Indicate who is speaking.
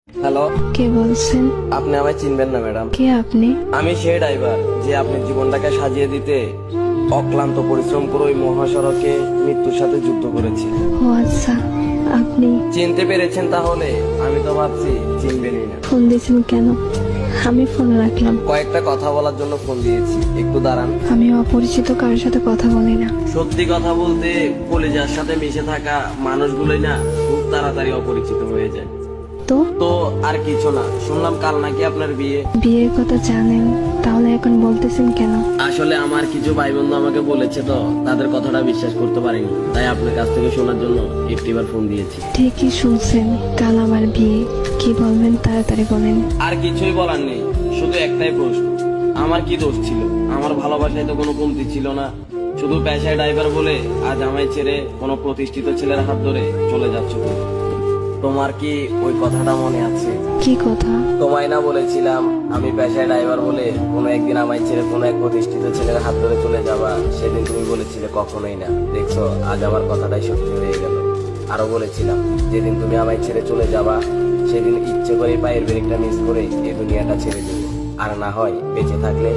Speaker 1: Hello,
Speaker 2: কে বলছেন?
Speaker 1: আপনি আমায় চিনবেন না ম্যাডাম।
Speaker 2: কে আপনি?
Speaker 1: আমি সেই ড্রাইভার যে আপনার জীবনটাকে সাজিয়ে দিতে অক্লান্ত পরিশ্রম করে ওই মহাসড়কে মৃত্যুর সাথে যুদ্ধ করেছি।
Speaker 2: ও আচ্ছা, আপনি
Speaker 1: চিনতে পেরেছেন তাহলে? আমি তো ভাবছি চিনবেনই না।
Speaker 2: ফোন দিয়েছেন কেন? আমি ফোন রাখলাম।
Speaker 1: কয়েকটা কথা বলার জন্য ফোন দিয়েছি, একটু দাঁড়ান।
Speaker 2: আমি অপরিচিত কারোর সাথে কথা বলি না।
Speaker 1: সত্যি কথা বলতে কলিজার সাথে মিশে থাকা মানুষগুলোই না খুব তাড়াতাড়ি অপরিচিত হয়ে যায়।
Speaker 2: তো
Speaker 1: তো আর কিছু না, শুনলাম কাল নাকি আপনার বিয়ে।
Speaker 2: বিয়ের কথা জানেন, তাহলে এখন বলতেছেন কেন?
Speaker 1: আসলে আমার কিছু ভাই বন্ধু আমাকে বলেছে তো, তাদের কথাটা বিশ্বাস করতে পারিনি, তাই আপনার কাছ থেকে শোনার জন্য একটিবার ফোন দিয়েছি।
Speaker 2: ঠিকই শুনছেন, কাল আমার বিয়ে। কি বলবেন তাড়াতাড়ি বলেন।
Speaker 1: আর কিছুই বলার নেই, শুধু একটাই প্রশ্ন, আমার কি দোষ ছিল? আমার ভালোবাসায় তো কোনো কমতি ছিল না। শুধু পেশায় ড্রাইভার বলে আজ আমায় ছেড়ে কোনো প্রতিষ্ঠিত ছেলের হাত ধরে চলে যাচ্ছ তুমি। তোমার কি ওই কথাটা মনে আছে?
Speaker 2: কি কথা?
Speaker 1: তোমায় না বলেছিলাম আমি পেশায় ড্রাইভার বলে কোনো একদিন আমায় ছেড়ে কোনো এক প্রতিষ্ঠিত ছেলের হাত ধরে চলে যাবা? সেদিন তুমি বলেছিলে কখনোই না। দেখছো, আজ আমার কথাটাই সত্যি হয়ে গেল। আরো বলেছিলাম যেদিন তুমি আমায় ছেড়ে চলে যাবা সেদিন ইচ্ছে করে পায়ের ব্রেকটা মিস করে এই দুনিয়াটা ছেড়ে দেবো, আর না হয় বেঁচে থাকলে